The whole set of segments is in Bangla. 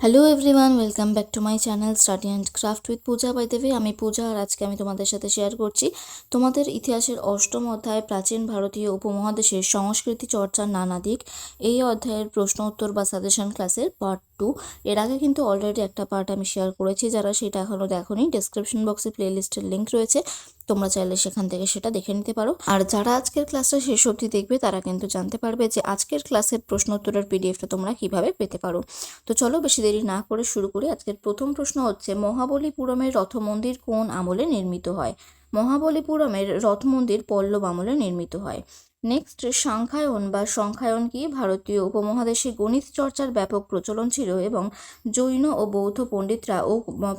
Hello everyone, welcome back to my channel study and craft with Puja. By the way, আমি পূজা আর আজকে আমি তোমাদের সাথে শেয়ার করছি তোমাদের ইতিহাসের অষ্টম অধ্যায় প্রাচীন ভারতীয় উপমহাদেশের সংস্কৃতি চর্চার নানা দিক। এই অধ্যায়ের প্রশ্ন উত্তর বা সাজেশন ক্লাসের পার্ট 2। এর আগে কিন্তু অলরেডি একটা পার্ট আমি শেয়ার করেছি, যারা সেটা এখনও দেখোনি ডেসক্রিপশন বক্সে প্লেলিস্টের লিঙ্ক রয়েছে, তোমরা চাইলে সেখান থেকে সেটা দেখে নিতে পারো। আর যারা আজকের ক্লাসটা শেষ অবধি দেখবে তারা কিন্তু জানতে পারবে যে আজকের ক্লাসের প্রশ্ন উত্তরের পিডিএফটা তোমরা কিভাবে পেতে পারো। তো চলো বেশি দেরি না করে শুরু করি। আজকের প্রথম প্রশ্ন হচ্ছে, মহাবলীপুরমের রথ মন্দির কোন আমলে নির্মিত হয়? মহাবলীপুরমের রথ মন্দির পল্লব আমলে নির্মিত হয়। নেক্সট, সাংখ্যায়ন বা সংখ্যায়ন কি? ভারতীয় উপমহাদেশে গণিত চর্চার ব্যাপক প্রচলন ছিল এবং জৈন ও বৌদ্ধ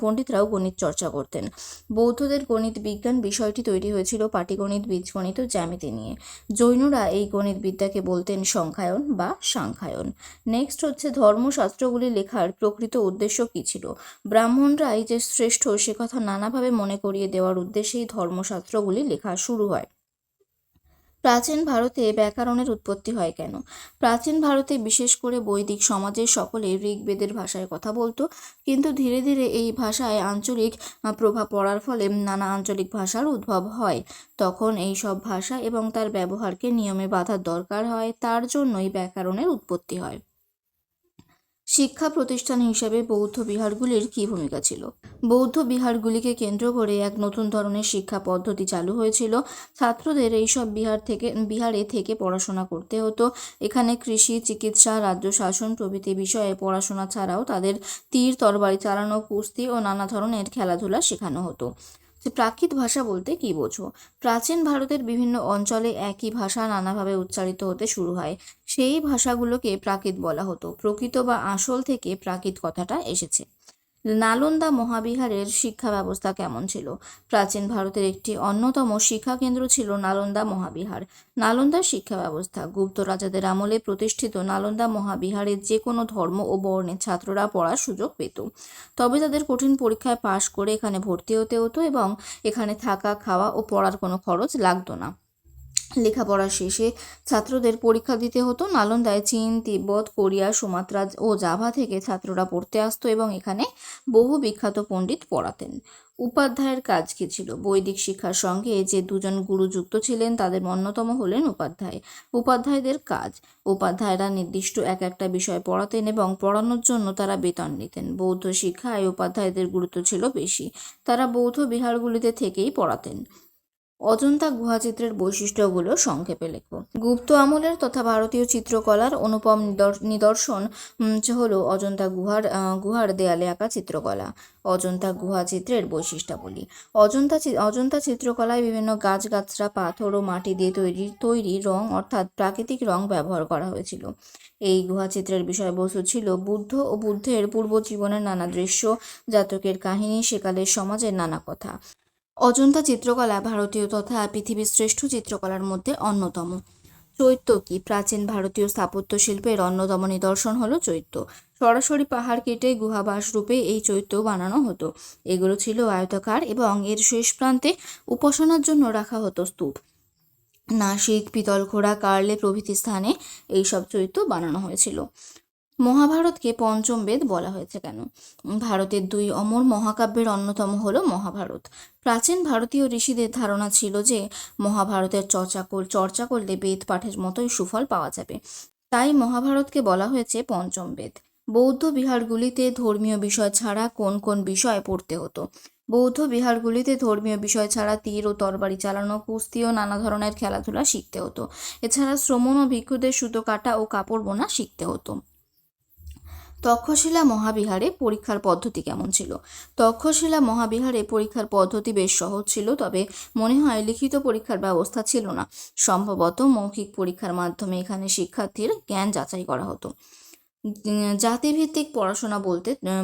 পণ্ডিতরাও গণিত চর্চা করতেন। বৌদ্ধদের গণিত বিজ্ঞান বিষয়টি তৈরি হয়েছিল পাটিগণিত, বীজগণিত ও জ্যামিতি নিয়ে। জৈনরা এই গণিত বিদ্যাকে বলতেন সংখ্যায়ন বা সাংখ্যায়ন। নেক্সট হচ্ছে, ধর্মশাস্ত্রগুলি লেখার প্রকৃত উদ্দেশ্য কী ছিল? ব্রাহ্মণরাই যে শ্রেষ্ঠ সে কথা নানাভাবে মনে করিয়ে দেওয়ার উদ্দেশ্যেই ধর্মশাস্ত্রগুলি লেখা শুরু হয়। প্রাচীন ভারতে ব্যাকরণের উৎপত্তি হয় কেন? প্রাচীন ভারতে বিশেষ করে বৈদিক সমাজের সকলে ঋগ্বেদের ভাষায় কথা বলতো, কিন্তু ধীরে ধীরে এই ভাষায় আঞ্চলিক প্রভাব পড়ার ফলে নানা আঞ্চলিক ভাষার উদ্ভব হয়। তখন এই সব ভাষা এবং তার ব্যবহারকে নিয়মে বাঁধার দরকার হয়, তার জন্যই ব্যাকরণের উৎপত্তি হয়। শিক্ষা প্রতিষ্ঠান হিসেবে বৌদ্ধ বিহারগুলির কী ভূমিকা ছিল? বৌদ্ধ বিহারগুলিকে কেন্দ্র করে এক নতুন ধরনের শিক্ষা পদ্ধতি চালু হয়েছিল। ছাত্রদের এইসব বিহারে থেকে পড়াশোনা করতে হতো। এখানে কৃষি, চিকিৎসা, রাজ্য শাসন প্রভৃতি বিষয়ে পড়াশোনা ছাড়াও তাদের তীর তরবারি চালানো, কুস্তি ও নানা ধরনের খেলাধুলা শেখানো হতো। যে প্রাকৃত ভাষা বলতে কী বোঝো? প্রাচীন ভারতের বিভিন্ন অঞ্চলে একই ভাষা নানাভাবে উচ্চারিত হতে শুরু হয়, সেই ভাষাগুলোকে প্রাকৃত বলা হতো। প্রকৃত বা আসল থেকে প্রাকৃত কথাটা এসেছে। নালন্দা মহাবিহারের শিক্ষা ব্যবস্থা কেমন ছিল? প্রাচীন ভারতের একটি অন্যতম শিক্ষা কেন্দ্র ছিল নালন্দা মহাবিহার। নালন্দার শিক্ষা ব্যবস্থা গুপ্ত রাজাদের আমলে প্রতিষ্ঠিত। নালন্দা মহাবিহারে যে কোনো ধর্ম ও বর্ণের ছাত্ররা পড়ার সুযোগ পেত, তবে তাদের কঠিন পরীক্ষায় পাশ করে এখানে ভর্তি হতে হতো এবং এখানে থাকা, খাওয়া ও পড়ার কোনো খরচ লাগতো না। লেখাপড়া শেষে ছাত্রদের পরীক্ষা দিতে হতো। নালন্দায় চীন, তিব্বত, কোরিয়া, সুমাত্রা ও জাভা থেকে ছাত্ররা পড়তে আসতো এবং এখানে বহু বিখ্যাত পণ্ডিত পড়াতেন। উপাধ্যায়ের কাজ কী ছিল? বৈদিক শিক্ষার সঙ্গে যে দুজন গুরু যুক্ত ছিলেন তাদের অন্যতম হলেন উপাধ্যায়। উপাধ্যায়দের কাজ, উপাধ্যায়রা নির্দিষ্ট একটা বিষয় পড়াতেন এবং পড়ানোর জন্য তারা বেতন নিতেন। বৌদ্ধ শিক্ষায় উপাধ্যায়দের গুরুত্ব ছিল বেশি, তারা বৌদ্ধ বিহারগুলিতে থেকেই পড়াতেন। অজন্তা গুহাচিত্রের বৈশিষ্ট্যগুলো সংক্ষেপে লেখো। গুপ্ত আমলের তথা ভারতীয় চিত্রকলার অনুপম নিদর্শন হলো অজন্তা গুহার দেয়ালে আঁকা চিত্রকলা। অজন্তা গুহা চিত্রের বৈশিষ্ট্যাবলী। অজন্তা চিত্রকলায় বিভিন্ন গাছগাছরা, পাথর ও মাটি দিয়ে তৈরি রং অর্থাৎ প্রাকৃতিক রং ব্যবহার করা হয়েছিল। এই গুহাচিত্রের বিষয়বস্তু ছিল বুদ্ধ ও বুদ্ধের পূর্বজীবনের নানা দৃশ্য, জাতকের কাহিনী, সেকালের সমাজের নানা কথা। অজন্তা চিত্রকলা ভারতীয় তথা পৃথিবীর শ্রেষ্ঠ চিত্রকলার মধ্যে অন্যতম। চৈত্য কি? প্রাচীন ভারতীয় স্থাপত্য শিল্পের অন্যতম নিদর্শন হলো চৈত্য। সরাসরি পাহাড় কেটে গুহাবাস রূপে এই চৈত্য বানানো হতো। এগুলো ছিল আয়তাকার এবং এর শেষ প্রান্তে উপাসনার জন্য রাখা হতো স্তূপ। নাসিক, পিতলখোড়া, কার্লে প্রভৃতি স্থানে এইসব চৈত্য বানানো হয়েছিল। মহাভারতকে পঞ্চম বেদ বলা হয়েছে কেন? ভারতের দুই অমর মহাকাব্যের অন্যতম হল মহাভারত। প্রাচীন ভারতীয় ঋষিদের ধারণা ছিল যে মহাভারতের চর্চা করলে বেদ পাঠের মতোই সুফল পাওয়া যাবে, তাই মহাভারতকে বলা হয়েছে পঞ্চম বেদ। বৌদ্ধ বিহারগুলিতে ধর্মীয় বিষয় ছাড়া কোন কোন বিষয় পড়তে হতো? বৌদ্ধ বিহারগুলিতে ধর্মীয় বিষয় ছাড়া তীর ও তরবারি চালানো, কুস্তি ও নানা ধরনের খেলাধুলা শিখতে হতো। এছাড়া শ্রমণ ও ভিক্ষুদের সুতো কাটা ও কাপড় বোনা শিখতে হতো। তক্ষশিলা মহাবিহারে পরীক্ষার পদ্ধতি কেমন ছিল? তক্ষশিলা মহাবিহারে পরীক্ষার পদ্ধতি বেশ সহজ ছিল, তবে মনে হয় লিখিত পরীক্ষার ব্যবস্থা ছিল না। সম্ভবত মৌখিক পরীক্ষার মাধ্যমে এখানে শিক্ষার্থীর জ্ঞান যাচাই করা হতো। জাতিভিত্তিক পড়াশোনা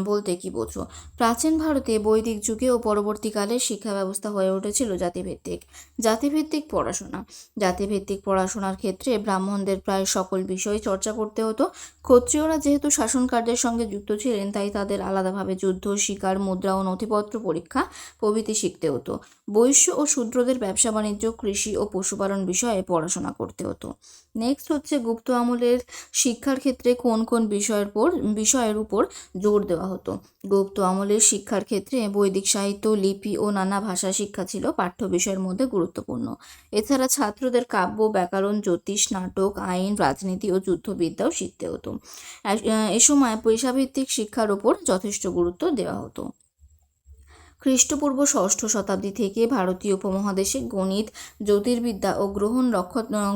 বলতে কি বোঝো? প্রাচীন ভারতে বৈদিক যুগে ও পরবর্তীকালে শিক্ষা ব্যবস্থা হয়ে উঠেছিল জাতিভিত্তিক পড়াশোনা। জাতিভিত্তিক পড়াশোনার ক্ষেত্রে ব্রাহ্মণদের প্রায় সকল বিষয় চর্চা করতে হতো। ক্ষত্রিয়রা যেহেতু শাসন কার্যের সঙ্গে যুক্ত ছিলেন, তাই তাদের আলাদাভাবে যুদ্ধ, শিকার, মুদ্রা ও নথিপত্র পরীক্ষা প্রভৃতি শিখতে হতো। বৈশ্য ও শূদ্রদের ব্যবসা বাণিজ্য, কৃষি ও পশুপালন বিষয়ে পড়াশোনা করতে হতো। নেক্সট হচ্ছে গুপ্ত আমলের শিক্ষার ক্ষেত্রে কোন কোন বিষয়ের উপর জোর দেওয়া হতো। গুপ্ত আমলের শিক্ষার ক্ষেত্রে বৈদিক সাহিত্য, লিপি ও নানা ভাষা শিক্ষা ছিল পাঠ্য বিষয়ের মধ্যে গুরুত্বপূর্ণ। এছাড়া ছাত্রদের কাব্য, ব্যাকরণ, জ্যোতিষ, নাটক, আইন, রাজনীতি ও যুদ্ধবিদ্যাও শিখতে হতো। এ সময় পেশাভিত্তিক শিক্ষার উপর যথেষ্ট গুরুত্ব দেওয়া হতো। খ্রিস্টপূর্ব ষষ্ঠ শতাব্দী থেকে ভারতীয় উপমহাদেশে গণিত, জ্যোতির্বিদ্যা ও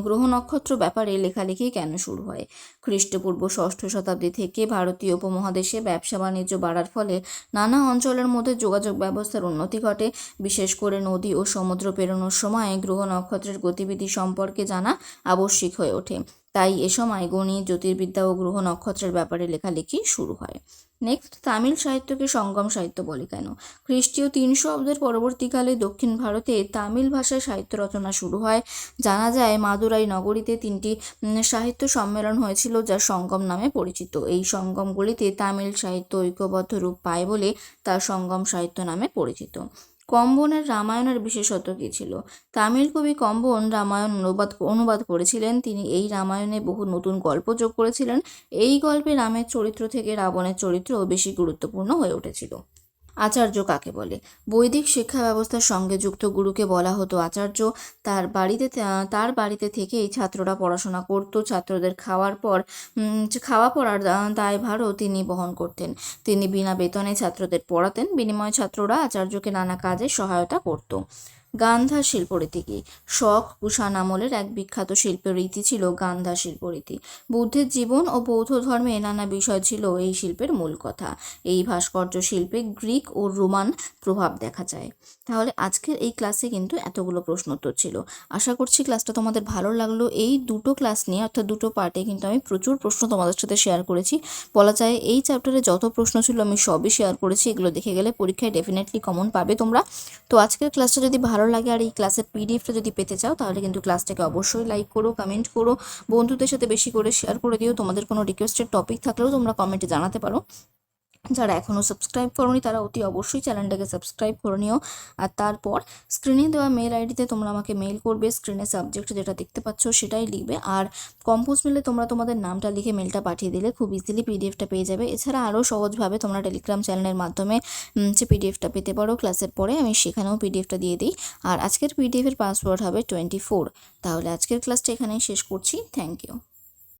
গ্রহ নক্ষত্র ব্যাপারে লেখালেখি কেন শুরু হয়। খ্রিস্টপূর্ব ষষ্ঠ শতাব্দী থেকে ভারতীয় উপমহাদেশে ব্যবসা বাণিজ্য বাড়ার ফলে নানা অঞ্চলের মধ্যে যোগাযোগ ব্যবস্থার উন্নতি ঘটে। বিশেষ করে নদী ও সমুদ্র পেরোনোর সময় গ্রহ নক্ষত্রের গতিবিধি সম্পর্কে জানা আবশ্যিক হয়ে ওঠে। তাই এ সময় গণিত, জ্যোতির্বিদ্যা ও গ্রহ নক্ষত্রের ব্যাপারে লেখালেখি শুরু হয়। নেক্সট, তামিল সাহিত্যকে সঙ্গম সাহিত্য বলে কেন। খ্রিস্টীয় 300 অব্দের পরবর্তীকালে দক্ষিণ ভারতে তামিল ভাষায় সাহিত্য রচনা শুরু হয়। জানা যায় মাদুরাই নগরীতে 3টি সাহিত্য সম্মেলন হয়েছিল, যা সঙ্গম নামে পরিচিত। এই সঙ্গমগুলিতে তামিল সাহিত্য ঐক্যবদ্ধ রূপ পায় বলে তা সঙ্গম সাহিত্য নামে পরিচিত। কম্বনের রামায়ণের বিশেষত্ব কী ছিল। তামিল কবি কম্বন রামায়ণ অনুবাদ করেছিলেন। তিনি এই রামায়ণে বহু নতুন গল্প যোগ করেছিলেন। এই গল্পে রামের চরিত্র থেকে রাবণের চরিত্র বেশি গুরুত্বপূর্ণ হয়ে উঠেছিল। আচার্য কাকে বলে। বৈদিক শিক্ষা ব্যবস্থার সঙ্গে যুক্ত গুরুকে বলা হতো আচার্য। তার বাড়িতে থেকেই ছাত্ররা পড়াশোনা করত। ছাত্রদের খাওয়া পড়ার দায়ভারও তিনি বহন করতেন। তিনি বিনা বেতনে ছাত্রদের পড়াতেন। বিনিময়ে ছাত্ররা আচার্যকে নানা কাজে সহায়তা করত। গান্ধার শিল্পরীতি কি। শক, কুষাণ আমলের এক বিখ্যাত শিল্পরীতি ছিল গান্ধার শিল্পরীতি। বুদ্ধের জীবন ও বৌদ্ধ ধর্মে নানা বিষয় ছিল এই শিল্পের মূল কথা। এই ভাস্কর্য শিল্পে গ্রিক ও রোমান প্রভাব দেখা যায়। তাহলে আজকের এই ক্লাসে কিন্তু এতগুলো প্রশ্নোত্তর ছিল। আশা করছি ক্লাসটা তোমাদের ভালো লাগলো। এই দুটো ক্লাস নিয়ে অর্থাৎ দুটো পার্টে কিন্তু আমি প্রচুর প্রশ্ন তোমাদের সাথে শেয়ার করেছি। বলা যায় এই চ্যাপ্টারে যত প্রশ্ন ছিল আমি সবই শেয়ার করেছি। এগুলো দেখে গেলে পরীক্ষায় ডেফিনেটলি কমন পাবে তোমরা। তো আজকের ক্লাসটা যদি ভালো লাগে আর এই ক্লাসের পিডিএফটা যদি পেতে চাও, তাহলে কিন্তু ক্লাসটাকে অবশ্যই লাইক করো, কমেন্ট করো, বন্ধুদের সাথে বেশি করে শেয়ার করে দিও। তোমাদের কোনো রিকোয়েস্টেড টপিক থাকলেও তোমরা কমেন্টে জানাতে পারো। যারা এখনও সাবস্ক্রাইব করোনি তারা অতি অবশ্যই চ্যানেলটাকে সাবস্ক্রাইব করে নিও। আর তারপর স্ক্রিনে দেওয়া মেল আইডিতে তোমরা আমাকে মেল করবে। স্ক্রিনে সাবজেক্ট যেটা দেখতে পাচ্ছ সেটাই লিখবে। আর কম্পোজ মেলে তোমরা তোমাদের নামটা লিখে মেলটা পাঠিয়ে দিলে খুব ইজিলি পিডিএফটা পেয়ে যাবে। এছাড়া আরও সহজভাবে তোমরা টেলিগ্রাম চ্যানেলের মাধ্যমে যে পিডিএফটা পেতে পারো। ক্লাসের পরে আমি সেখানেও পিডিএফটা দিয়ে দিই। আর আজকের পিডিএফের পাসওয়ার্ড হবে 24। তাহলে আজকের ক্লাসটা এখানেই শেষ করছি। Thank you.